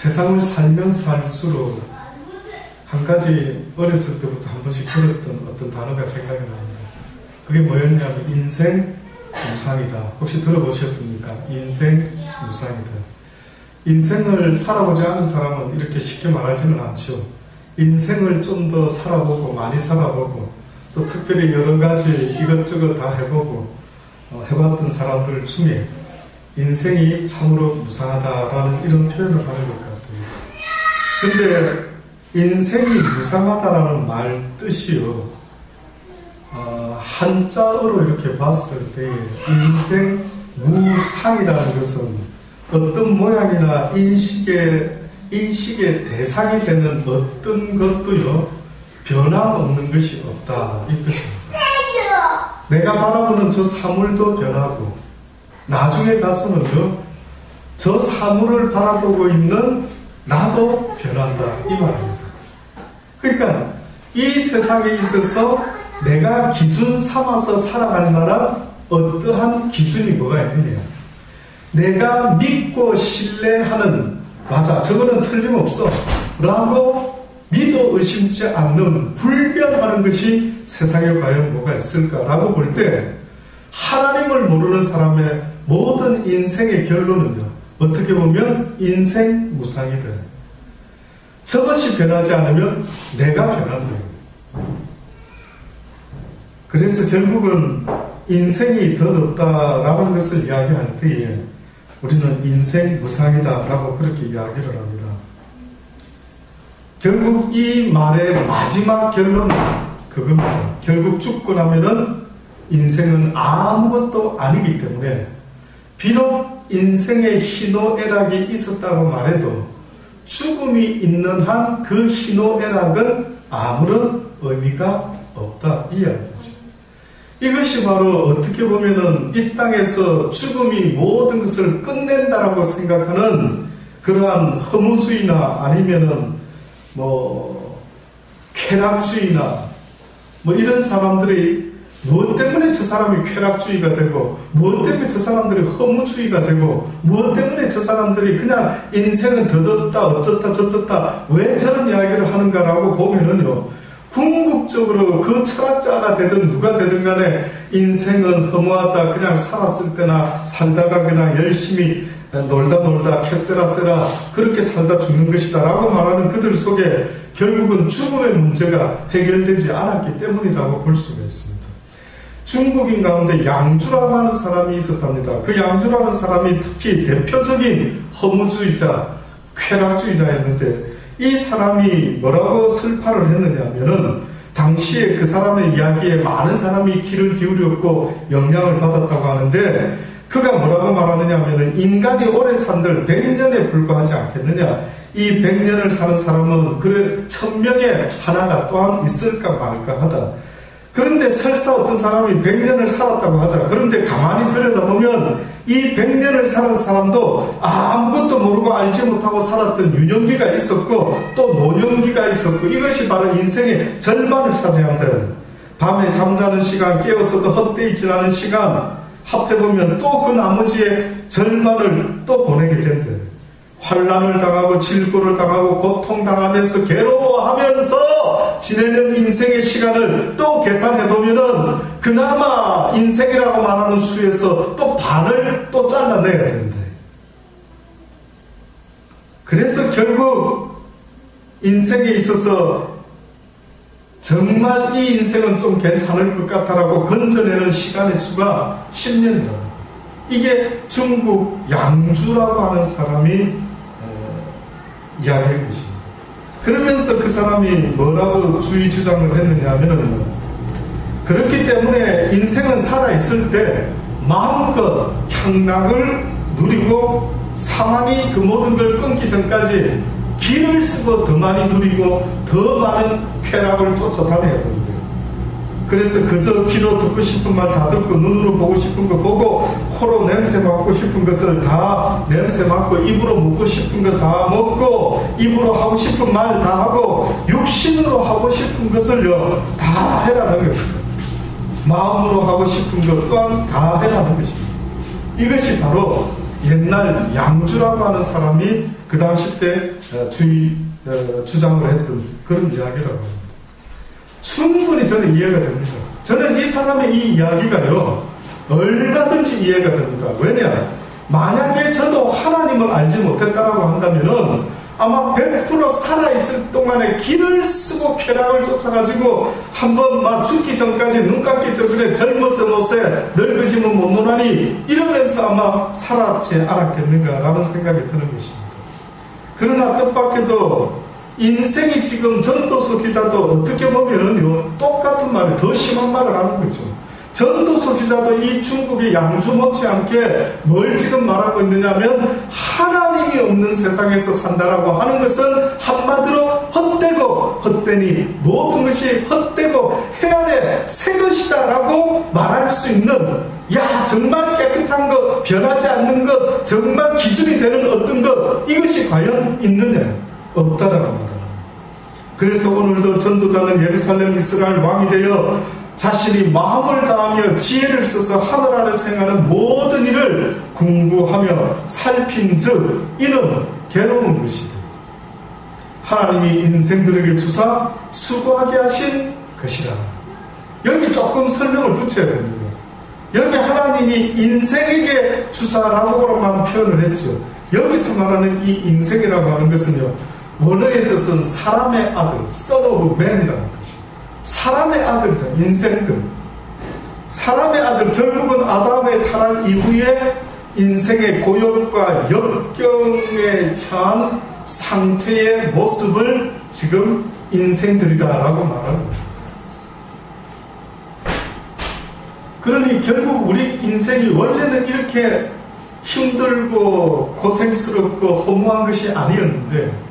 세상을 살면 살수록 한 가지 어렸을 때부터 한 번씩 들었던 어떤 단어가 생각이 납니다. 그게 뭐였냐면 인생 무상이다. 혹시 들어보셨습니까? 인생 무상이다. 인생을 살아보지 않은 사람은 이렇게 쉽게 말하지는 않죠. 인생을 좀 더 살아보고 많이 살아보고 또 특별히 여러 가지 이것저것 다 해보고 해봤던 사람들 중에 인생이 참으로 무상하다라는 이런 표현을 하는 것 같아요. 근데 인생이 무상하다라는 말 뜻이요, 한자어로 이렇게 봤을 때 인생 무상이라는 것은 어떤 모양이나 인식의 대상이 되는 어떤 것도요 변함없는 것이 없다 이 뜻입니다. 내가 바라보는 저 사물도 변하고 나중에 가서는요 저 사물을 바라보고 있는 나도 변한다 이 말입니다. 그러니까 이 세상에 있어서 내가 기준 삼아서 살아갈 만한 어떠한 기준이 뭐가 있느냐, 내가 믿고 신뢰하는, 맞아 저거는 틀림없어 라고 믿어 의심치 않는 불변하는 것이 세상에 과연 뭐가 있을까라고 볼 때 하나님을 모르는 사람의 모든 인생의 결론은요 어떻게 보면 인생 무상이다. 저것이 변하지 않으면 내가 변한다. 그래서 결국은 인생이 덧없다라는 것을 이야기할 때에 우리는 인생 무상이다라고 그렇게 이야기를 합니다. 결국 이 말의 마지막 결론은 그겁니다. 결국 죽고 나면은 인생은 아무것도 아니기 때문에 비록 인생의 희노애락이 있었다고 말해도 죽음이 있는 한 그 희노애락은 아무런 의미가 없다 이 이야기죠. 이것이 바로 어떻게 보면은 이 땅에서 죽음이 모든 것을 끝낸다라고 생각하는 그러한 허무주의나 아니면은 쾌락주의나 이런 사람들이 무엇 때문에 저 사람이 쾌락주의가 되고 무엇 때문에 저 사람들이 허무주의가 되고 무엇 때문에 저 사람들이 그냥 인생은 더덥다 어쩌다 저쩌다 왜 저런 이야기를 하는가라고 보면은요 궁극적으로 그 철학자가 되든 누가 되든 간에 인생은 허무하다, 그냥 살았을 때나 살다가 그냥 열심히 놀다 캐세라세라 그렇게 살다 죽는 것이다 라고 말하는 그들 속에 결국은 죽음의 문제가 해결되지 않았기 때문이라고 볼 수가 있습니다. 중국인 가운데 양주라고 하는 사람이 있었답니다. 그 양주라는 사람이 특히 대표적인 허무주의자, 쾌락주의자였는데 이 사람이 뭐라고 설파를 했느냐 하면은 당시에 그 사람의 이야기에 많은 사람이 귀를 기울였고 영향을 받았다고 하는데 그가 뭐라고 말하느냐 하면은 인간이 오래 산들 100년에 불과하지 않겠느냐, 이 100년을 사는 사람은 그래 1000명에 하나가 또한 있을까 말까 하다. 그런데 설사 어떤 사람이 100년을 살았다고 하자. 그런데 가만히 들여다보면 이 100년을 사는 사람도 아무것도 모르고 알지 못하고 살았던 유년기가 있었고 또 노년기가 있었고 이것이 바로 인생의 절반을 차지한다는, 밤에 잠자는 시간, 깨어서도 헛되이 지나는 시간 합해보면 또 그 나머지의 절반을 또 보내게 된다. 환난을 당하고 질고를 당하고 고통당하면서 괴로워하면서 지내는 인생의 시간을 또 계산해보면은 그나마 인생이라고 말하는 수에서 또 반을 또 잘라내야 된다. 그래서 결국 인생에 있어서 정말 이 인생은 좀 괜찮을 것 같다라고 건져내는 시간의 수가 10년이라고. 이게 중국 양주라고 하는 사람이 이야기한 것입니다. 그러면서 그 사람이 뭐라고 주장을 했느냐 하면은 그렇기 때문에 인생은 살아있을 때 마음껏 향락을 누리고 사망이 그 모든 걸 끊기 전까지 길을 쓰고 더 많이 누리고 더 많은 쾌락을 쫓아다녀야 된대요. 그래서 그저 귀로 듣고 싶은 말 다 듣고 눈으로 보고 싶은 거 보고 코로 냄새 맡고 싶은 것을 다 냄새 맡고 입으로 먹고 싶은 거 다 먹고 입으로 하고 싶은 말 다 하고 육신으로 하고 싶은 것을요 다 해라는 것입니다. 마음으로 하고 싶은 것 또한 다 해라는 것입니다. 이것이 바로 옛날 양주라고 하는 사람이 그 당시 때 주장을 했던 그런 이야기라고 합니다. 충분히 저는 이해가 됩니다. 저는 이 사람의 이 이야기가요, 얼마든지 이해가 됩니다. 왜냐? 만약에 저도 하나님을 알지 못했다라고 한다면은 아마 100% 살아있을 동안에 길을 쓰고 쾌락을 쫓아가지고 한번 막 죽기 전까지 눈 감기 전에 젊어서 못세 늙어지면 못 노나니 이러면서 아마 살았지 않았겠는가라는 생각이 드는 것입니다. 그러나 뜻밖에도 인생이 지금 전도서 기자도 어떻게 보면은요, 똑같은 말을, 더 심한 말을 하는 거죠. 전도서 기자도 이 중국의 양주 못지않게 뭘 지금 말하고 있느냐면 하나님이 없는 세상에서 산다라고 하는 것은 한마디로 헛되고 헛되니 모든 것이 헛되고 해안에 새 것이다라고 말할 수 있는, 야 정말 깨끗한 것, 변하지 않는 것, 정말 기준이 되는 어떤 것, 이것이 과연 있느냐? 없다라고 말합니다. 그래서 오늘도 전도자는 예루살렘 이스라엘 왕이 되어 자신이 마음을 다하며 지혜를 써서 하늘 아래 생하는 모든 일을 궁구하며 살핀즉 이는 괴로운 것이다. 하나님이 인생들에게 주사 수고하게 하신 것이라. 여기 조금 설명을 붙여야 됩니다. 여기 하나님이 인생에게 주사라고만 표현을 했죠. 여기서 말하는 이 인생이라고 하는 것은요, 원어의 뜻은 사람의 아들, son of man이라는 뜻입니다. 사람의 아들이다, 인생들. 사람의 아들, 결국은 아담의 타락 이후에 인생의 고역과 역경에 처한 상태의 모습을 지금 인생들이라고 말하는 거예요. 그러니 결국 우리 인생이 원래는 이렇게 힘들고 고생스럽고 허무한 것이 아니었는데,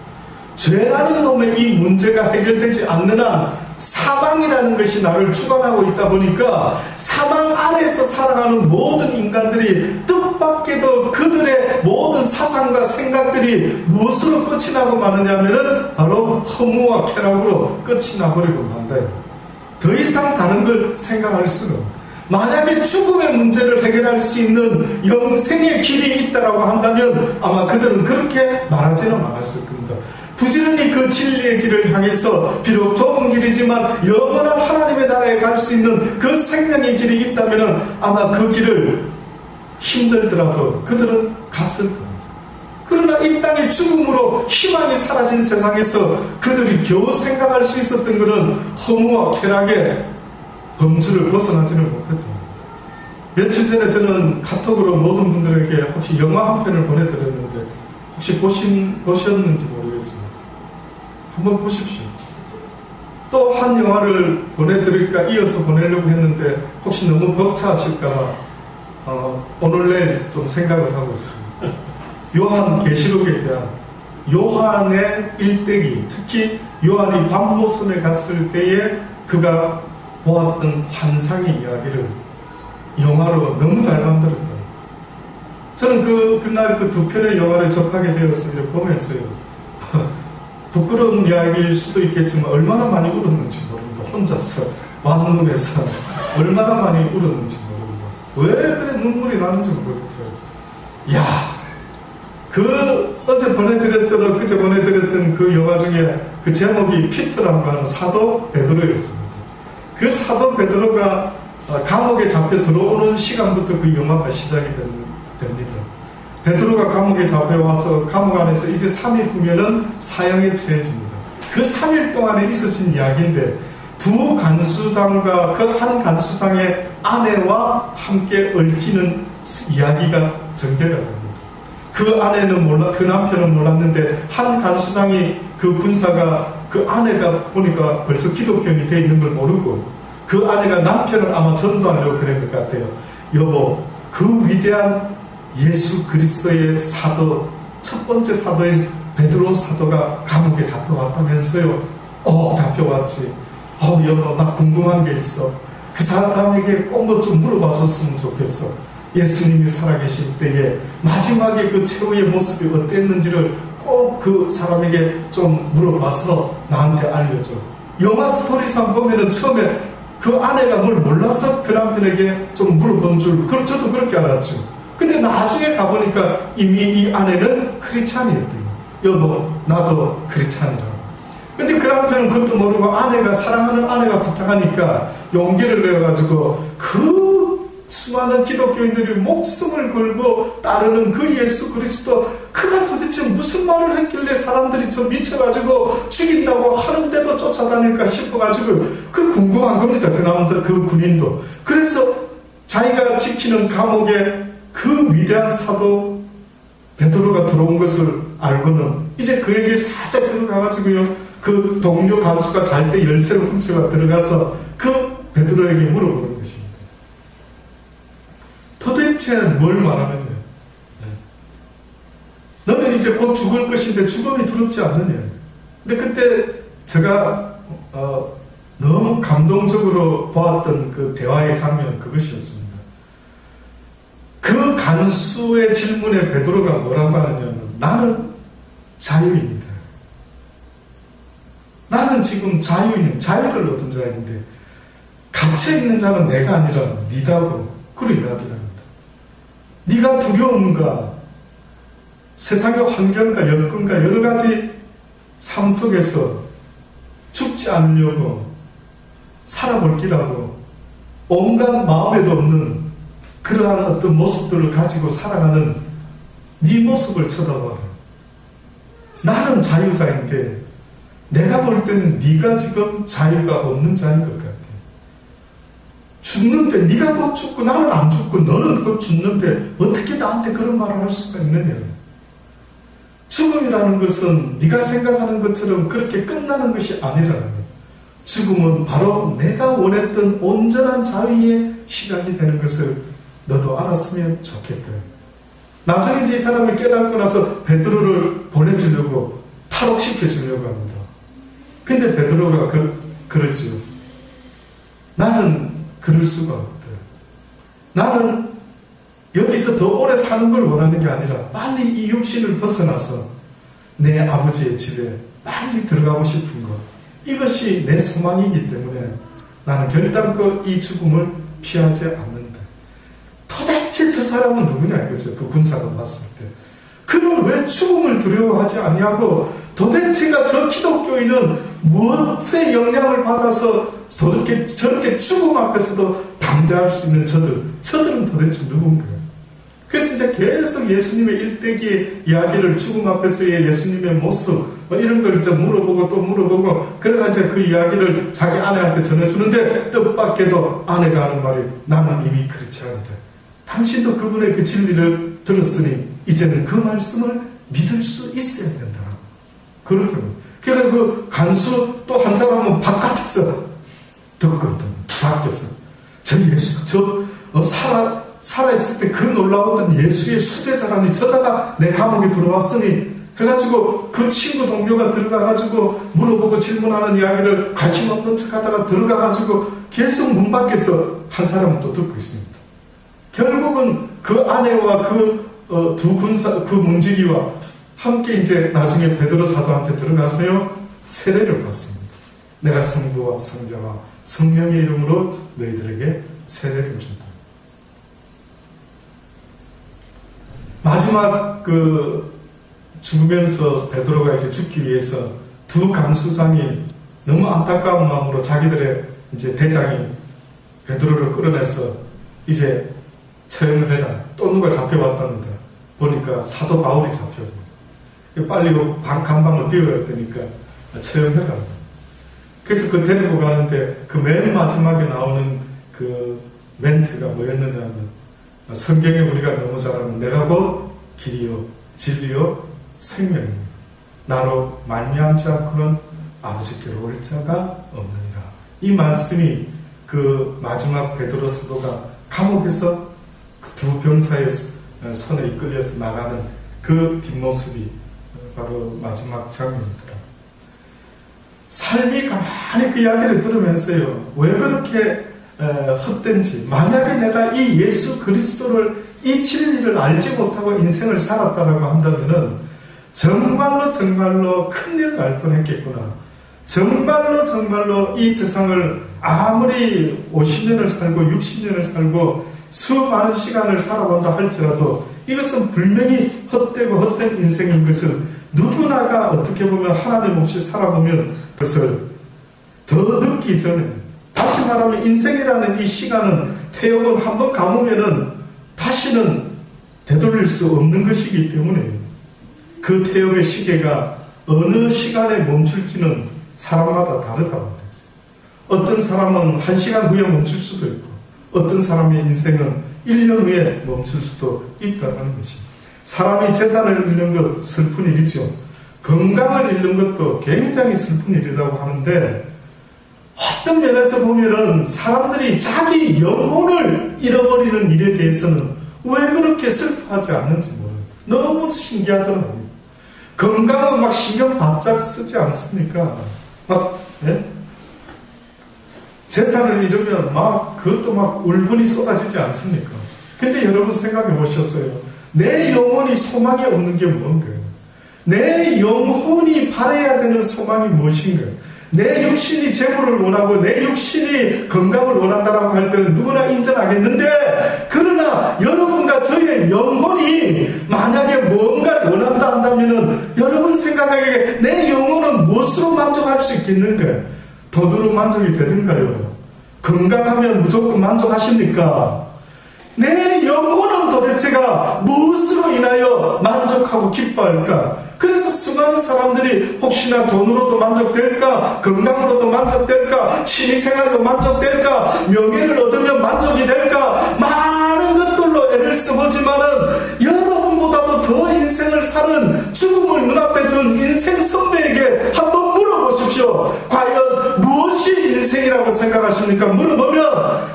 죄라는 놈의 이 문제가 해결되지 않는 한 사망이라는 것이 나를 주관하고 있다 보니까 사망 아래에서 살아가는 모든 인간들이 뜻밖에도 그들의 모든 사상과 생각들이 무엇으로 끝이 나고 마느냐면은 바로 허무와 쾌락으로 끝이 나버리고 만다. 더 이상 다른 걸 생각할 수가 없다. 만약에 죽음의 문제를 해결할 수 있는 영생의 길이 있다라고 한다면 아마 그들은 그렇게 말하지는 않았을 겁니다. 부지런히 그 진리의 길을 향해서 비록 좁은 길이지만 영원한 하나님의 나라에 갈 수 있는 그 생명의 길이 있다면 아마 그 길을 힘들더라도 그들은 갔을 겁니다. 그러나 이 땅의 죽음으로 희망이 사라진 세상에서 그들이 겨우 생각할 수 있었던 것은 허무와 쾌락의 범주를 벗어나지는 못했다. 며칠 전에 저는 카톡으로 모든 분들에게 혹시 영화 한 편을 보내드렸는데 혹시 보셨는지 모르겠습니다. 한번 보십시오. 또 한 영화를 보내드릴까 이어서 보내려고 했는데 혹시 너무 벅차하실까봐 오늘 내일 좀 생각을 하고 있습니다. 요한 계시록에 대한 요한의 일대기, 특히 요한이 밤모섬에 갔을 때에 그가 보았던 환상의 이야기를 영화로 너무 잘 만들었다. 저는 그날 그 두 편의 영화를 접하게 되었어요. 보면서요. 부끄러운 이야기일 수도 있겠지만 얼마나 많이 울었는지 모릅니다. 혼자서 완룸에서 얼마나 많이 울었는지 모릅니다. 왜 그래 눈물이 나는지 모르겠어요. 야, 어제 보내드렸던, 그제 보내드렸던 그 영화 중에 그 제목이 피터라고 하는 사도 베드로였습니다. 그 사도 베드로가 감옥에 잡혀 들어오는 시간부터 그 영화가 시작이 됩니다. 베드로가 감옥에 잡혀와서 감옥 안에서 이제 3일 후면은 사형에 처해집니다. 그 3일 동안에 있어진 이야기인데 두 간수장과 그 한 간수장의 아내와 함께 얽히는 이야기가 전개가 됩니다. 그 아내는 그 남편은 몰랐는데 한 간수장이 그 군사가 그 아내가 보니까 벌써 기독교인이 돼 있는 걸 모르고 그 아내가 남편을 아마 전도하려고 그런 것 같아요. 여보, 그 위대한 예수 그리스도의 사도, 첫 번째 사도인 베드로 사도가 감옥에 잡혀왔다면서요. 잡혀왔지. 여보, 나 궁금한 게 있어. 그 사람에게 꼭 뭐 좀 물어봐 줬으면 좋겠어. 예수님이 살아계실 때에 마지막에 그 최후의 모습이 어땠는지를 꼭 그 사람에게 좀 물어봐서 나한테 알려줘. 영화 스토리상 보면은 처음에 그 아내가 뭘 몰라서 그 남편에게 좀 물어본 줄, 저도 그렇게 알았죠. 근데 근데 나중에 가보니까 이미 이 아내는 크리스찬이었던 거예요. 여보, 나도 크리스찬이라고. 근데 그 남편은 그것도 모르고 아내가, 사랑하는 아내가 부탁하니까 용기를 내가지고 그 수많은 기독교인들이 목숨을 걸고 따르는 그 예수 그리스도, 그가 도대체 무슨 말을 했길래 사람들이 저 미쳐가지고 죽인다고 하는데도 쫓아다닐까 싶어가지고 그 궁금한 겁니다. 그 남자, 그 군인도. 그래서 자기가 지키는 감옥에 그 위대한 사도 베드로가 들어온 것을 알고는 이제 그에게 살짝 들어가가지고요, 그 동료 간수가 잘 때 열쇠를 훔쳐가 들어가서 그 베드로에게 물어보는 것입니다. 도대체 뭘 말하느냐? 너는 이제 곧 죽을 것인데 죽음이 두렵지 않느냐? 근데 그때 제가 너무 감동적으로 보았던 그 대화의 장면, 그것이었습니다. 그 간수의 질문에 베드로가 뭐라고 하느냐면, 나는 자유인이다. 나는 지금 자유를 얻은 자인데 갇혀있는 자는 내가 아니라 니다고 그런 이야기를 합니다. 네가 두려움과 세상의 환경과 여건과 여러 가지 삶 속에서 죽지 않으려고 살아볼 기라고 온갖 마음에도 없는 그러한 어떤 모습들을 가지고 살아가는 네 모습을 쳐다봐라. 나는 자유자인데 내가 볼 때는 네가 지금 자유가 없는 자인 것 같아. 죽는데 네가 곧 죽고 나는 안 죽고 너는 곧 죽는데 어떻게 나한테 그런 말을 할 수가 있느냐. 죽음이라는 것은 네가 생각하는 것처럼 그렇게 끝나는 것이 아니라는 거야. 죽음은 바로 내가 원했던 온전한 자유의 시작이 되는 것을 너도 알았으면 좋겠다. 나중에 이제 이 사람이 깨닫고 나서 베드로를 보내주려고 탈옥시켜주려고 합니다. 근데 베드로가 그러죠. 나는 그럴 수가 없다. 나는 여기서 더 오래 사는 걸 원하는 게 아니라 빨리 이 육신을 벗어나서 내 아버지의 집에 빨리 들어가고 싶은 것. 이것이 내 소망이기 때문에 나는 결단코 이 죽음을 피하지 않는다. 도대체 저 사람은 누구냐 이거죠. 그 군사가 봤을 때. 그는 왜 죽음을 두려워하지 아니하고 도대체가 저 기독교인은 무엇의 영향을 받아서 저렇게 죽음 앞에서도 담대할 수 있는 저들은 도대체 누군가요? 그래서 이제 계속 예수님의 일대기의 이야기를, 죽음 앞에서의 예수님의 모습 이런 걸 이제 물어보고 또 물어보고, 그래가 이제 그 이야기를 자기 아내한테 전해주는데 뜻밖에도 아내가 하는 말이, 나는 이미 그렇지 않다. 당신도 그분의 그 진리를 들었으니 이제는 그 말씀을 믿을 수 있어야 된다. 그렇게. 그러니까 그 간수 또 한 사람은 바깥에서 듣거든. 밖에서. 저 예수, 살아있을 때 그 놀라웠던 예수의 수제자라니 저자가 내 감옥에 들어왔으니 해가지고 그 친구 동료가 들어가가지고 물어보고 질문하는 이야기를 관심 없는 척 하다가 들어가가지고 계속 문 밖에서 한 사람은 또 듣고 있습니다. 결국은 그 아내와 두 군사, 그 문지기와 함께 이제 나중에 베드로 사도한테 들어가서요, 세례를 받습니다. 내가 성부와 성자와 성령의 이름으로 너희들에게 세례를 준다. 마지막 죽으면서 베드로가 이제 죽기 위해서 두 간수장이 너무 안타까운 마음으로 자기들의 이제 대장이 베드로를 끌어내서 이제 처형을 해라. 또 누가 잡혀왔다는데 보니까 사도 바울이 잡혀요. 빨리 감방을 띄워야 되니까 처형해라. 그래서 그 데리고 가는데 그 맨 마지막에 나오는 그 멘트가 뭐였느냐 하면, 성경에 우리가 너무 잘 아는 내가 곧 길이요 진리요 생명입니다. 나로 말미암지 않고는 아버지께로 올 자가 없느니라. 이 말씀이 그 마지막 베드로 사도가 감옥에서 그 두 병사의 손에 이끌려서 나가는 그 뒷모습이 바로 마지막 장면이더라. 삶이 가만히 그 이야기를 들으면서요, 왜 그렇게 헛된지, 만약에 내가 이 예수 그리스도를, 이 진리를 알지 못하고 인생을 살았다라고 한다면은 정말로 큰일 날 뻔했겠구나. 정말로 이 세상을 아무리 50년을 살고 60년을 살고 수많은 시간을 살아본다 할지라도 이것은 분명히 헛되고 헛된 인생인 것을 누구나가 어떻게 보면 하나님 없이 살아보면 그것을 더 늦기 전에, 다시 말하면 인생이라는 이 시간은 태엽을 한번 감으면은 다시는 되돌릴 수 없는 것이기 때문에 그 태엽의 시계가 어느 시간에 멈출지는 사람마다 다르다고 말이죠. 어떤 사람은 1시간 후에 멈출 수도 있고 어떤 사람의 인생은 1년 후에 멈출 수도 있다는 것입니다. 사람이 재산을 잃는 것 슬픈 일이죠. 건강을 잃는 것도 굉장히 슬픈 일이라고 하는데, 어떤 면에서 보면은 사람들이 자기 영혼을 잃어버리는 일에 대해서는 왜 그렇게 슬퍼하지 않는지 모르겠어요. 너무 신기하더라고요. 건강은 막 신경 바짝 쓰지 않습니까? 막, 예? 재산을 잃으면 그것도 막 울분이 쏟아지지 않습니까? 근데 여러분 생각해 보셨어요? 내 영혼이 소망이 없는 게 뭔가요? 내 영혼이 바라야 되는 소망이 무엇인가요? 내 육신이 재물을 원하고 내 육신이 건강을 원한다라고 할 때는 누구나 인정하겠는데, 그러나 여러분과 저의 영혼이 만약에 뭔가를 원한다 한다면은 여러분 생각하기에 내 영혼은 무엇으로 만족할 수 있겠는가요? 돈으로 만족이 되든가요? 건강하면 무조건 만족하십니까? 내 영혼은 도대체가 무엇으로 인하여 만족하고 기뻐할까? 그래서 수많은 사람들이 혹시나 돈으로도 만족될까? 건강으로도 만족될까? 취미생활로 만족될까? 명예를 얻으면 만족이 될까? 많은 것들로 애를 써보지만은 여러분보다도 더 인생을 사는, 죽음을 눈앞에 둔 인생 선배에게 한번 물어보십시오. 과연 무엇이 인생이라고 생각하십니까? 물어보면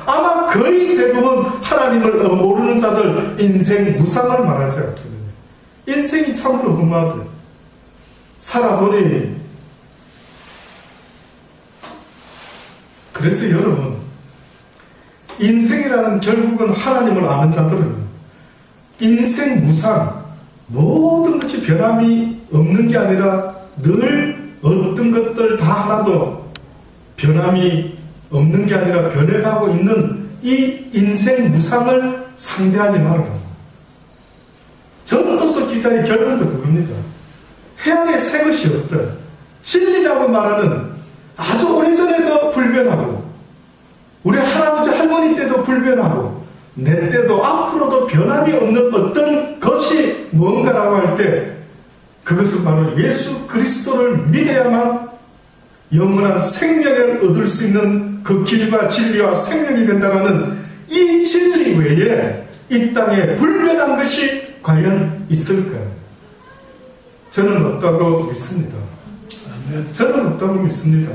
아마 거의 대부분 하나님을 모르는 자들 인생 무상을 말하지 않겠느냐. 인생이 참으로 험하대. 살아보니. 그래서 여러분, 인생이라는 결국은 하나님을 아는 자들은 인생 무상, 모든 것이 변함이 없는 게 아니라 늘 어떤 것들 다 하나도 변함이 없는 게 아니라 변해가고 있는 이 인생 무상을 상대하지 말아라. 전도서 기자의 결론도 그겁니다. 해안에 새 것이 없다. 진리라고 말하는 아주 오래전에도 불변하고 우리 할아버지 할머니 때도 불변하고 내 때도 앞으로도 변함이 없는 어떤 것이 뭔가라고 할 때 그것은 바로 예수 그리스도를 믿어야만 영원한 생명을 얻을 수 있는 그 길과 진리와 생명이 된다는 이 진리 외에 이 땅에 불변한 것이 과연 있을까요? 저는 없다고 믿습니다. 저는 없다고 믿습니다.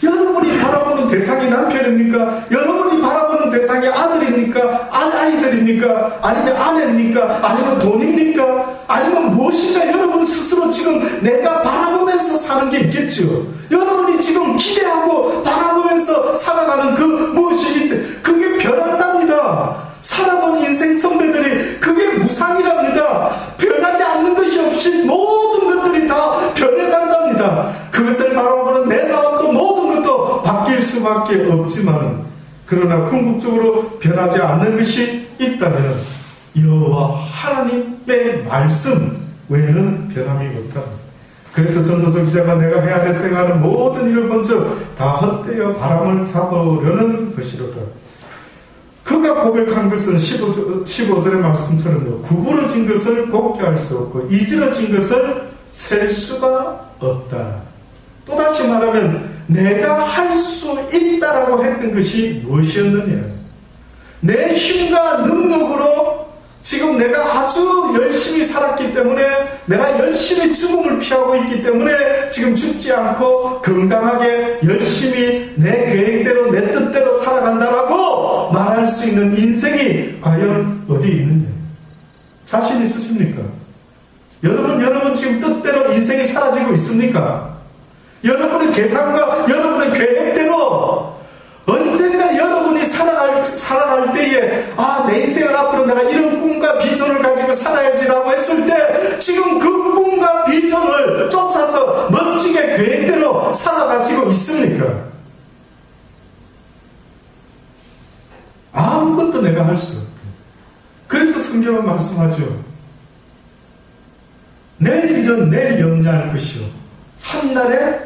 여러분이 바라보는 대상이 남편입니까? 여러분이 바라보는 대상이 아들입니까? 아이들입니까? 아니면 아내입니까? 아니면 돈입니까? 아니면 무엇인가 여러분 스스로 지금 내가 바라보면서 사는 게 있겠죠. 여러분이 지금 기대하고 바라보면서 살아가는 그 무엇이 있대. 그게 변한답니다. 살아본 인생 선배들이 그게 무상이랍니다. 변하지 않는 것이 없이 모든 것들이 다 변해간답니다. 그것을 바라보는 내 마음도 모든 것도 바뀔 수밖에 없지만, 그러나 궁극적으로 변하지 않는 것이 있다면 여호와 하나님의 말씀 외에는 변함이 없다. 그래서 전도서 기자가 내가 해안에 생각하는 모든 일을 본즉 다 헛되어 바람을 잡으려는 것이로다. 그가 고백한 것은 15절의 말씀처럼요, 구부러진 것을 곱게 할 수 없고 이지러진 것을 셀 수가 없다. 또다시 말하면 내가 할 수 있다라고 했던 것이 무엇이었느냐. 내 힘과 능력으로 지금 내가 아주 열심히 살았기 때문에, 내가 열심히 죽음을 피하고 있기 때문에 지금 죽지 않고 건강하게 열심히 내 계획대로 내 뜻대로 살아간다라고 말할 수 있는 인생이 과연 어디 있느냐. 자신 있으십니까? 여러분 지금 뜻대로 인생이 사라지고 있습니까? 여러분의 계산과 여러분의 계획대로 언젠가 여러분이 살아갈 때에 내 인생을 앞으로 내가 이런 꿈과 비전을 가지고 살아야지라고 했을 때 지금 그 꿈과 비전을 쫓아서 멋지게 계획대로 살아가지고 있습니까? 아무것도 내가 할 수 없다. 성경은 말씀하죠. 내일 일은 내일 염려할 것이요 한날의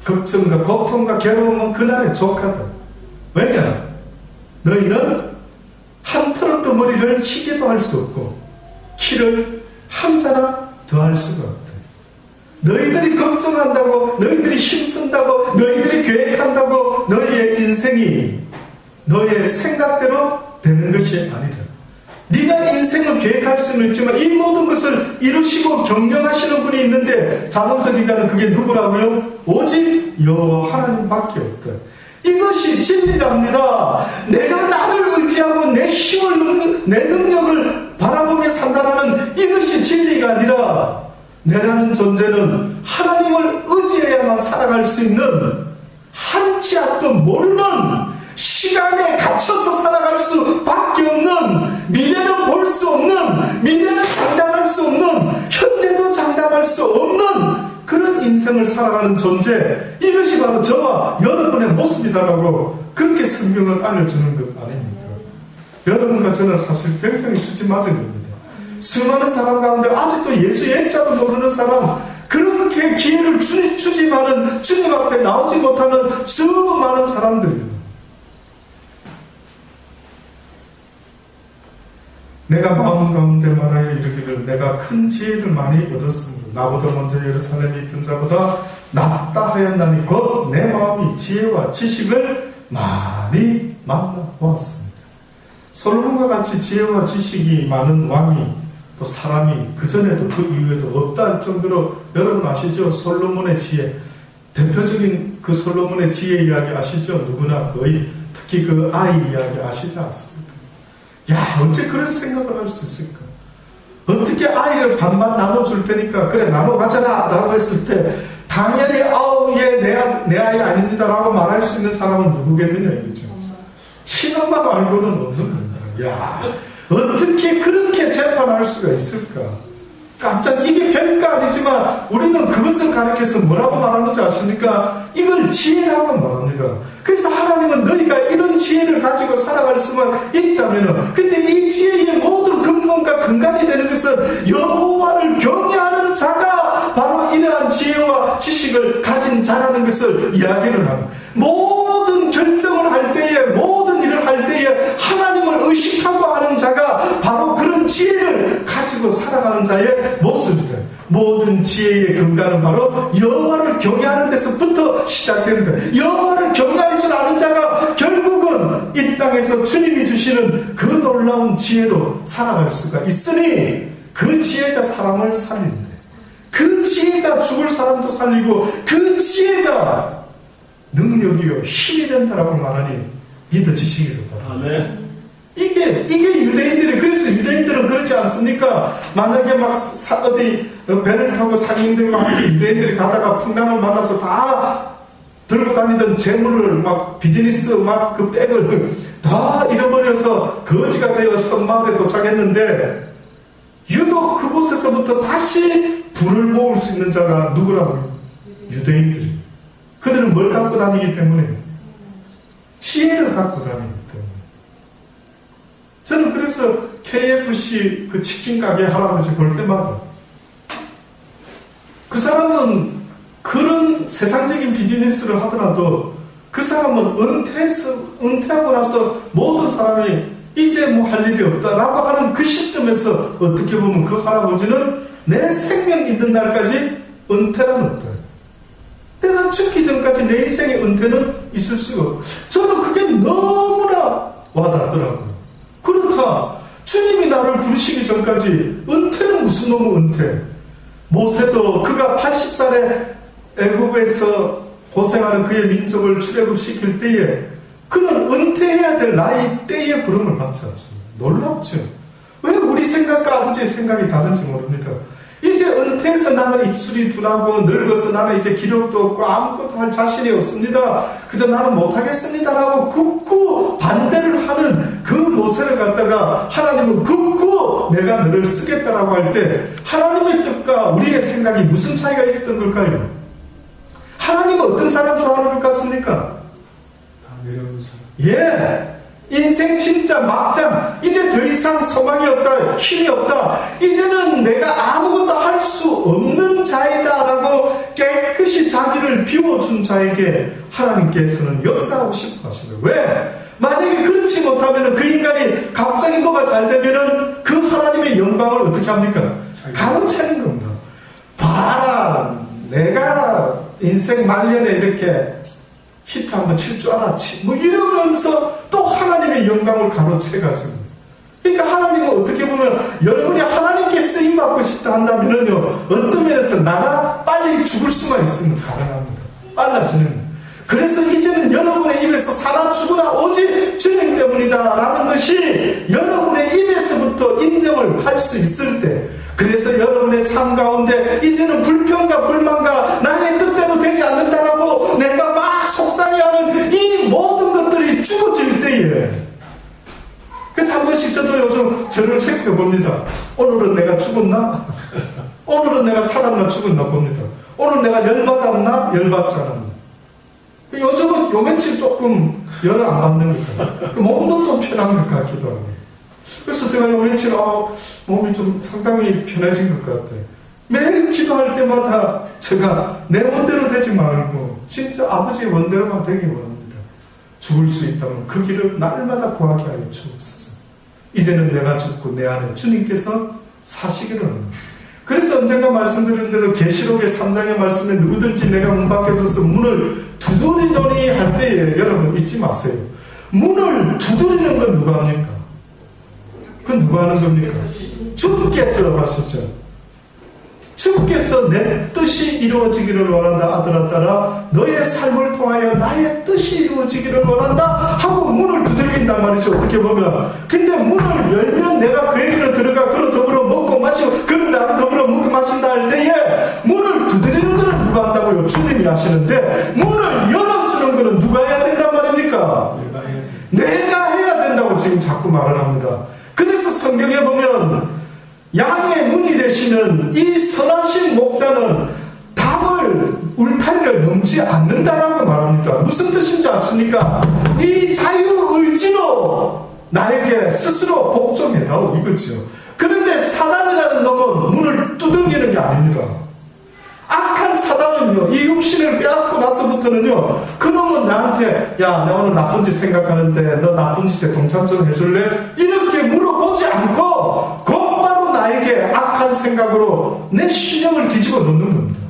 걱정과 고통과 괴로움은 그날에 족하다. 왜냐? 너희는 한 트럭도 머리를 희게도 할 수 없고 키를 한 자나 더 할 수가 없다. 너희들이 걱정한다고, 너희들이 힘쓴다고, 너희들이 계획한다고 너희의 인생이 너의 생각대로 되는 것이 아니라, 네가 인생을 계획할 수는 있지만 이 모든 것을 이루시고 경영하시는 분이 있는데, 잠언서 기자는 그게 누구라고요? 오직 여호와 하나님밖에 없다. 이것이 진리랍니다. 내가 나를 의지하고 내 힘을, 내 능력을 바라보며 산다라는 이것이 진리가 아니라, 내라는 존재는 하나님을 의지해야만 살아갈 수 있는, 한치 앞도 모르는, 시간에 갇혀서 살아갈 수밖에 없는, 미래는 볼 수 없는, 미래는 장담할 수 없는, 현재도 장담할 수 없는 그런 인생을 살아가는 존재, 이것이 바로 저와 여러분의 모습이다라고 그렇게 성경을 알려주는 것 아닙니까? 여러분과 저는 사실 굉장히 수지 맞은 겁니다. 수많은 사람 가운데 아직도 예수의 액자도 모르는 사람, 그렇게 기회를 주지만은 주님 앞에 나오지 못하는 수많은 사람들입니다. 내가 마음 가운데 말하여 이르기를 내가 큰 지혜를 많이 얻었습니다. 나보다 먼저 예루살렘에 있던 자보다 낫다 하였나니 곧 내 마음이 지혜와 지식을 많이 만나보았습니다. 솔로몬과 같이 지혜와 지식이 많은 왕이, 또 사람이 그전에도 그 이후에도 없다 할 정도로, 여러분 아시죠? 솔로몬의 지혜, 대표적인 그 솔로몬의 지혜 이야기 아시죠? 누구나 거의, 특히 그 아이 이야기 아시지 않습니까? 야, 어째 그런 생각을 할 수 있을까? 어떻게 아이를 반반 나눠줄 테니까 그래 나눠 가져라 라고 했을 때 당연히 얘 내 아이 아닙니다 라고 말할 수 있는 사람은 누구겠느냐 이거죠. 친엄마 말고는 없는 겁니다. 야, 어떻게 그렇게 재판할 수가 있을까? 깜짝, 이게 별거 아니지만 우리는 그것을 가리켜서 뭐라고 말하는지 아십니까? 이걸 지혜라고 말합니다. 그래서 하나님은 너희가 이런 지혜를 가지고 살아갈 수만 있다면, 근데 이 지혜의 모든 근본과 근간이 되는 것은 여호와를 경외하는 자가 바로 이러한 지혜와 지식을 가진 자라는 것을 이야기를 합니다. 모든 결정을 할 때에, 모든 일을 할 때에 하나님을 의식하고 하는 자가 바로 그런 지혜를 가지고 살아가는 자의 모습이다. 모든 지혜의 근간은 바로 여호와를 경외하는 데서부터 시작되는 거예요. 여호와를 경외할 줄 아는 자가 결국은 이 땅에서 주님이 주시는 그 놀라운 지혜로 살아갈 수가 있으니, 그 지혜가 사람을 살리는데, 그 지혜가 죽을 사람도 살리고, 그 지혜가 능력이요 힘이 된다라고 말하니 믿어지시기를 바랍니다. 아멘. 이게 유대인들이, 그래서 유대인들은 그렇지 않습니까? 만약에 막 어디 배를 타고 상인들과 함께 유대인들이 가다가 풍랑을 만나서 다 들고 다니던 재물을 막 비즈니스 막 그 백을 다 잃어버려서 거지가 되어 섬마을에 도착했는데, 유독 그곳에서부터 다시 불을 모을 수 있는 자가 누구라고요? 유대인들이. 그들은 뭘 갖고 다니기 때문에? 지혜를 갖고 다니기 때문에. 저는 그래서 KFC 그 치킨 가게 할아버지 볼 때마다 그 사람은 그런 세상적인 비즈니스를 하더라도 그 사람은 은퇴하고 나서 모든 사람이 이제 뭐 할 일이 없다라고 하는 그 시점에서 어떻게 보면 그 할아버지는 내 생명 있는 날까지 은퇴란 없다. 내가 죽기 전까지 내 인생의 은퇴는 있을 수가 없고, 저는 그게 너무나 와닿더라고요. 그렇다. 주님이 나를 부르시기 전까지 은퇴는 무슨 놈의 은퇴. 모세도 그가 80살에 애굽에서 고생하는 그의 민족을 출애굽시킬 때에 그는 은퇴해야 될 나이 때의 부름을 받지 않습니다. 놀랍죠. 왜 우리 생각과 아버지의 생각이 다른지 모릅니다. 이제 은퇴해서 나는 입술이 둔하고 늙어서 나는 이제 기력도 없고 아무것도 할 자신이 없습니다. 그저 나는 못하겠습니다라고 굳고 반대를 하는 그 모세를 갖다가 하나님은 굳고 내가 너를 쓰겠다라고 할 때 하나님의 뜻과 우리의 생각이 무슨 차이가 있었던 걸까요? 하나님은 어떤 사람 좋아하는 것 같습니까? 내려오는 사람. 예, 인생 진짜 막장, 이제 더 이상 소망이 없다, 힘이 없다, 이제는 내가 아무것도 할 수 없는 자이다라고 깨끗이 자기를 비워준 자에게 하나님께서는 역사하고 싶어 하시는 거예요. 왜? 만약에 그렇지 못하면 그 인간이 갑자기 뭐가 잘 되면은 그 하나님의 영광을 어떻게 합니까? 가로채는 겁니다. 봐라, 내가 인생 말년에 이렇게 히트 한번 칠 줄 알았지, 뭐 이러면서 또 하나님의 영광을 가로채가지고. 그러니까 하나님은 어떻게 보면 여러분이 하나님께 쓰임받고 싶다 한다면요, 어떤 면에서 나가 빨리 죽을 수만 있으면 가능합니다. 빨라지는. 그래서 이제는 여러분의 입에서 사나 죽으나 오직 주님 때문이다 라는 것이 여러분의 입에서부터 인정을 할 수 있을 때, 그래서 여러분의 삶 가운데 이제는 불평과 불만과 나의 뜻대로 되지 않는다라고 내가 막 속상해하는 이 모든 것들이 죽어질 때에, 그래서 한 번씩 저도 요즘 저를 체크해 봅니다. 오늘은 내가 죽었나? 오늘은 내가 살았나 죽었나 봅니다. 오늘 내가 열받았나? 열받지 않았나? 요즘은 요 며칠 조금 열을 안 받는 것 같아요. 몸도 좀 편한 것 같기도 하고. 그래서 제가 요 며칠 몸이 좀 상당히 편해진 것 같아요. 매일 기도할 때마다 제가 내 원대로 되지 말고 진짜 아버지의 원대로만 되기 원합니다. 죽을 수 있다면 그 길을 날마다 구하게 하여 주옵소서. 이제는 내가 죽고 내 안에 주님께서 사시기를 합니다. 그래서 언젠가 말씀드린 대로 계시록의 3장의 말씀에 누구든지 내가 문 밖에 서서 문을 두드리노니 할 때에 여러분 잊지 마세요. 문을 두드리는 건 누가 합니까? 그건 누가 하는 겁니까? 주께서 하시죠. 주께서 내 뜻이 이루어지기를 원한다. 아들아 딸아, 너의 삶을 통하여 나의 뜻이 이루어지기를 원한다 하고 문을 두들긴단 말이죠. 어떻게 보면. 근데 문을 열면 내가 그에게로 들어가 그로 더불어 먹고 마시고 그는 나로 더불어 먹고 마신다 할 때에 문을 두드리는 것은 누가 한다고요? 주님이 하시는데 문을 열어주는 것은 누가 해야 된단 말입니까? 내가 해야 된다고 지금 자꾸 말을 합니다. 그래서 성경에 보면 양의 문이 되시는 이 선하신 목자는 담을 울타리를 넘지 않는다라고 말합니다. 무슨 뜻인지 아십니까? 이 자유의지로 나에게 스스로 복종해다오 이거죠. 그런데 사단이라는 놈은 문을 두들기는 게 아닙니다. 악한 사단은요, 이 육신을 빼앗고 나서부터는요, 그놈은 나한테 야, 나 오늘 나쁜 짓 생각하는데 너 나쁜 짓에 동참 좀 해줄래? 이렇게 물어보지 않고 곧바로 나에게 악한 생각으로 내 신령을 뒤집어 놓는 겁니다.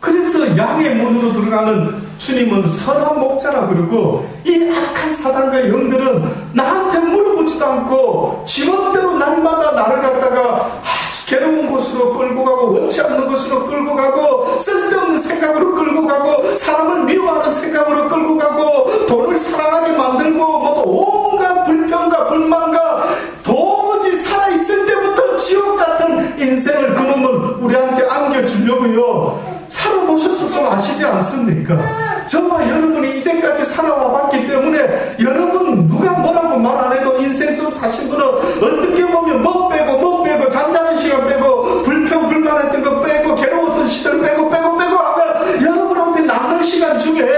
그래서 양의 문으로 들어가는 주님은 선한 목자라 그러고, 이 악한 사단과 영들은 나한테 물어보지도 않고 지멋대로 날마다 나를 갖다가 괴로운 곳으로 끌고 가고 원치 않는 곳으로 끌고 가고 쓸데없는 생각으로 끌고 가고 사람을 미워하는 생각으로 끌고 가고 돈을 사랑하게 만들고 뭐또 온갖 불평과 불만과 도무지 살아있을 때부터 지옥 같은 인생을 그놈은 우리한테 안겨주려고요. 살아보셔서 좀 아시지 않습니까? 저와 여러분이 이제까지 살아와 봤기 때문에 여러분 누가 뭐라고 말 안 해도 인생 좀 사신 분은 어떻게 보면 뭐 빼고 잠자는 시간 빼고 불평 불만했던 거 빼고 괴로웠던 시절 빼고 하면 여러분한테 남는 시간 중에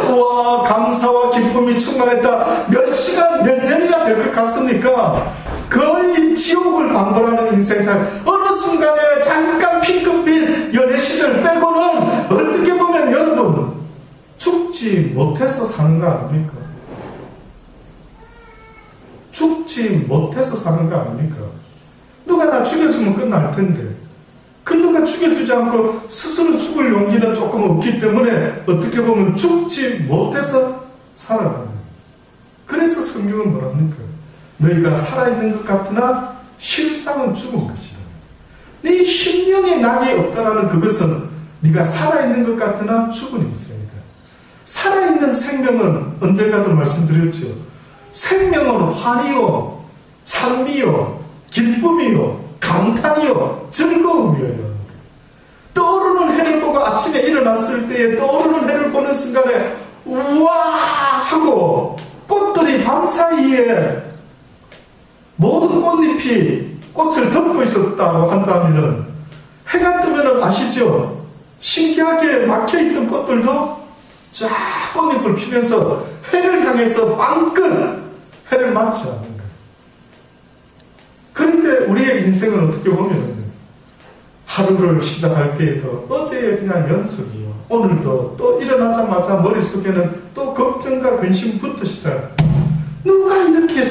와 감사와 기쁨이 충만했다 몇 시간 몇 년이나 될 것 같습니까? 거의 지옥을 방불하는 인생살. 어느 순간에 잠깐 핑크빛 연애 시절 빼고는 어떻게 보면 여러분 죽지 못해서 사는 거 아닙니까? 죽지 못해서 사는 거 아닙니까? 누가 나 죽여주면 끝날 텐데 그 누가 죽여주지 않고 스스로 죽을 용기는 조금 없기 때문에 어떻게 보면 죽지 못해서 살아가는. 그래서 성경은 뭐랍니까? 너희가 살아있는 것 같으나 실상은 죽은 것이다. 네 심령에 낙이 없다라는 그것은 네가 살아있는 것 같으나 죽은 인생이다. 살아있는 생명은 언젠가도 말씀드렸죠. 생명은 환희요, 찬미요, 기쁨이요, 감탄이요, 즐거움이에요. 떠오르는 해를 보고 아침에 일어났을 때에 떠오르는 해를 보는 순간에 우와 하고 꽃들이 밤사이에 모든 꽃잎이 꽃을 덮고 있었다고 한다면 해가 뜨면 아시죠? 신기하게 막혀있던 꽃들도 쫙 꽃잎을 피면서 해를 향해서 빵끝 해를 맞지 않는 거예요. 그런데 우리의 인생은 어떻게 보면 하루를 시작할 때에도 어제의 그냥 연속이요. 오늘도 또 일어나자마자 머릿속에는 또 걱정과 근심부터 시작. 누가 이렇게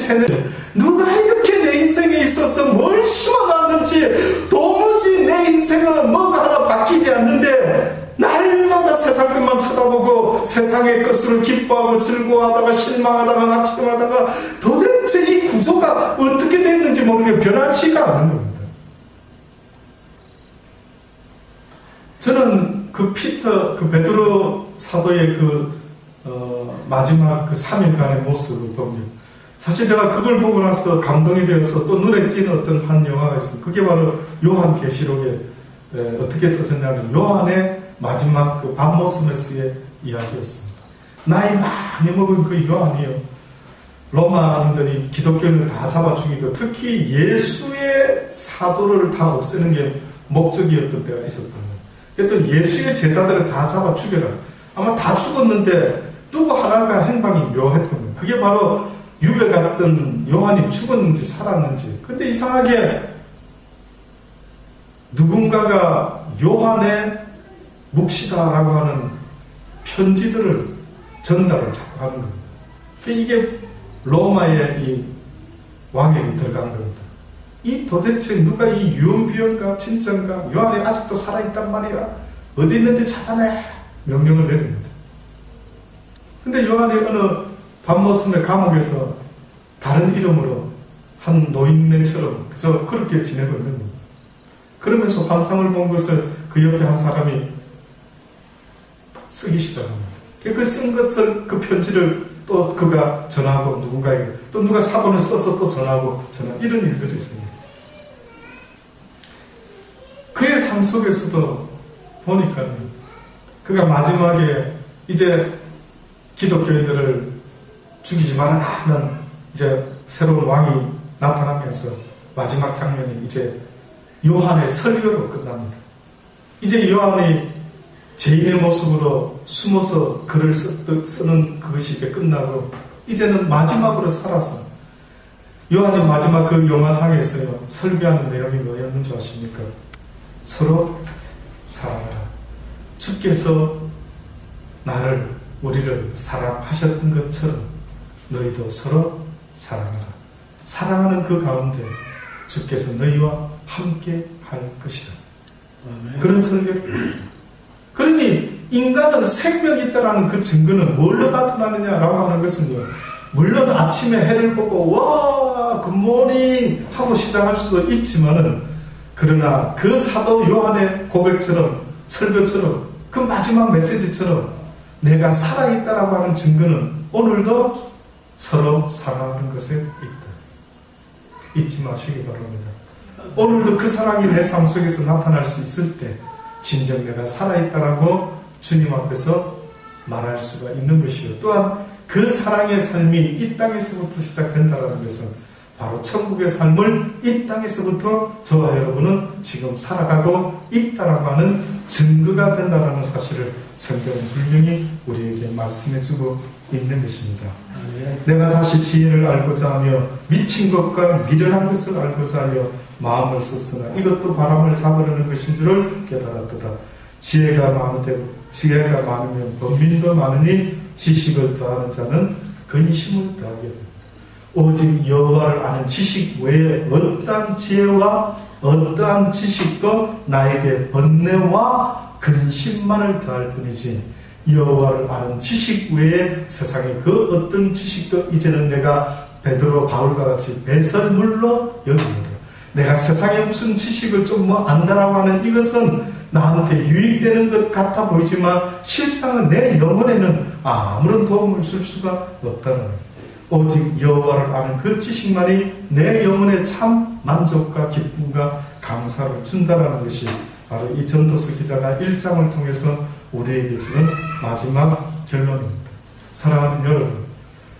누가 이렇게 내 인생에 있어서 뭘 심어놨는지 도무지 내 인생은 뭐가 하나 바뀌지 않는데 날마다 세상 것만 쳐다보고 세상의 것으로 기뻐하고 즐거워하다가 실망하다가 낙심하다가 도대체 이 구조가 어떻게 됐는지 모르게 변하지가 않는 겁니다. 저는 그 베드로 사도의 마지막 3일간의 모습을 보면 사실 제가 그걸 보고 나서 감동이 되어서 또 눈에 띄는 어떤 한 영화가 있습니다. 그게 바로 요한계시록에 어떻게 써졌냐면 요한의 마지막 밤모스메스의 이야기였습니다. 나이 많이 먹은 그 요한이요. 로마인들이 기독교인을 다 잡아 죽이고 특히 예수의 사도를 다 없애는 게 목적이었던 때가 있었던 거예요. 그랬더니 예수의 제자들을 다 잡아 죽여라. 아마 다 죽었는데 누구 하나가 행방이 묘했던 거예요. 그게 바로 유배 갔던 요한이 죽었는지 살았는지. 근데 이상하게 누군가가 요한의 묵시다라고 하는 편지들을 전달을 자꾸 하는 겁니다. 이게 로마의 이 왕에게 들어간 겁니다. 이 도대체 누가 이 유언비어인가 진짜인가 요한이 아직도 살아있단 말이야. 어디 있는지 찾아내 명령을 내립니다. 근데 요한이 어느 밤모섬의 감옥에서 다른 이름으로 한 노인네처럼 그저 그렇게 지내고 있는 겁니다. 그러면서 환상을 본 것을 그 옆에 한 사람이 쓰기 시작합니다. 그 쓴 것을 그 편지를 또 그가 전하고 누군가에게 또 누가 사본을 써서 또 전하고 이런 일들이 있습니다. 그의 삶 속에서도 보니까 그가 마지막에 이제 기독교인들을 죽이지 말아라 하는 이제 새로운 왕이 나타나면서 마지막 장면이 이제 요한의 설교로 끝납니다. 이제 요한이 죄인의 모습으로 숨어서 글을 쓰는 그것이 이제 끝나고 이제는 마지막으로 살아서 요한의 마지막 그 영화상에서요 설교하는 내용이 뭐였는 줄 아십니까? 서로 사랑하라. 주께서 우리를 사랑하셨던 것처럼 너희도 서로 사랑하라. 사랑하는 그 가운데 주께서 너희와 함께 할 것이라. 아멘. 그런 설교를. 그러니 인간은 생명이 있다는 그 증거는 뭘로 나타나느냐라고 하는 것은요. 물론 아침에 해를 보고 와 굿모닝 하고 시작할 수도 있지만은 그러나 그 사도 요한의 고백처럼 설교처럼 그 마지막 메시지처럼 내가 살아있다라고 하는 증거는 오늘도 서로 사랑하는 것에 있다. 잊지 마시기 바랍니다. 오늘도 그 사랑이 내 삶 속에서 나타날 수 있을 때 진정 내가 살아있다라고 주님 앞에서 말할 수가 있는 것이요. 또한 그 사랑의 삶이 이 땅에서부터 시작된다는 것은 바로 천국의 삶을 이 땅에서부터 저와 여러분은 지금 살아가고 있다라고 하는 증거가 된다는 사실을 성경은 분명히 우리에게 말씀해주고 있는 것입니다. 내가 다시 지혜를 알고자 하며 미친 것과 미련한 것을 알고자 하여 마음을 썼으나 이것도 바람을 잡으려는 것인 줄을 깨달았도다. 지혜가 많으면 범민도 많으니 지식을 더하는 자는 근심을 더하게 된다. 오직 여호와를 아는 지식 외에 어떠한 지혜와 어떠한 지식도 나에게 번뇌와 근심만을 더할 뿐이지 여호와를 아는 지식 외에 세상의 그 어떤 지식도 이제는 내가 베드로 바울과 같이 배설물로 여기노라. 내가 세상에 무슨 지식을 좀 안다라고 하는 이것은 나한테 유익되는 것 같아 보이지만 실상은 내 영혼에는 아무런 도움을 줄 수가 없다는 거예요. 오직 여호와를 아는 그 지식만이 내 영혼에 참 만족과 기쁨과 감사를 준다라는 것이 바로 이 전도서 기자가 1장을 통해서 우리에게 주는 마지막 결론입니다. 사랑하는 여러분,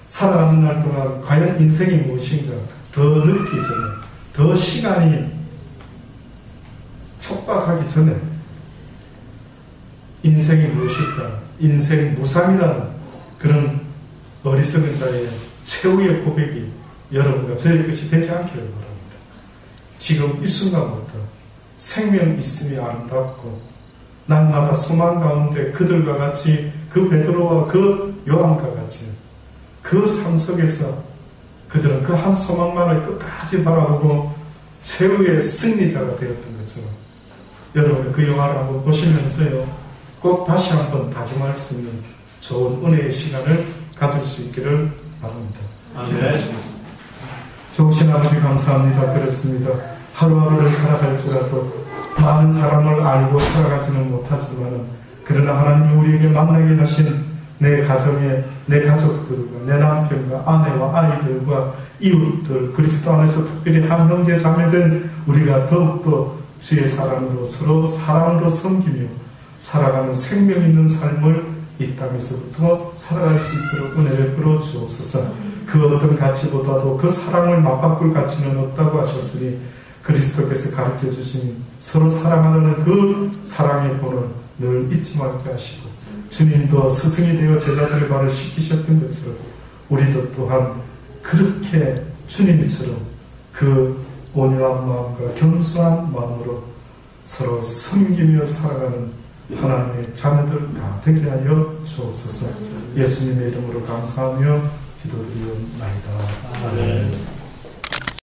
살아가는 날 동안 과연 인생이 무엇인가 더 늦기 전에, 더 시간이 촉박하기 전에 인생이 무엇일까, 인생 무상이라는 그런 어리석은 자의 최후의 고백이 여러분과 저의 것이 되지 않기를 바랍니다. 지금 이 순간부터 생명 있음이 아름답고 날마다 소망 가운데 그들과 같이 그 베드로와 그 요한과 같이 그 삶 속에서 그들은 그 한 소망만을 끝까지 바라보고 최후의 승리자가 되었던 것처럼 여러분 그 영화를 한번 보시면서요 꼭 다시 한번 다짐할 수 있는 좋은 은혜의 시간을 가질 수 있기를 바랍니다. 기도하시겠습니다. 좋으신 아버지 감사합니다. 그렇습니다. 하루하루를 살아갈지라도 많은 사람을 알고 살아가지는 못하지만 그러나 하나님이 우리에게 만나게 하신 내 가정에 내 가족들과 내 남편과 아내와 아이들과 이웃들 그리스도 안에서 특별히 한 형제 자매된 우리가 더욱더 주의 사랑으로 서로 사랑으로 섬기며 살아가는 생명 있는 삶을 이 땅에서부터 살아갈 수 있도록 은혜 베풀어 주옵소서. 그 어떤 가치보다도 그 사랑을 맞바꿀 가치는 없다고 하셨으니 그리스도께서 가르쳐 주신 서로 사랑하는 그 사랑의 본을 늘 잊지 말게 하시고 주님도 스승이 되어 제자들의 발을 씻기셨던 것처럼 우리도 또한 그렇게 주님처럼 그 온유한 마음과 겸손한 마음으로 서로 섬기며 살아가는 하나님의 자녀들 다 되게 하여 주옵소서. 예수님의 이름으로 감사하며 기도드리옵나이다. 아멘.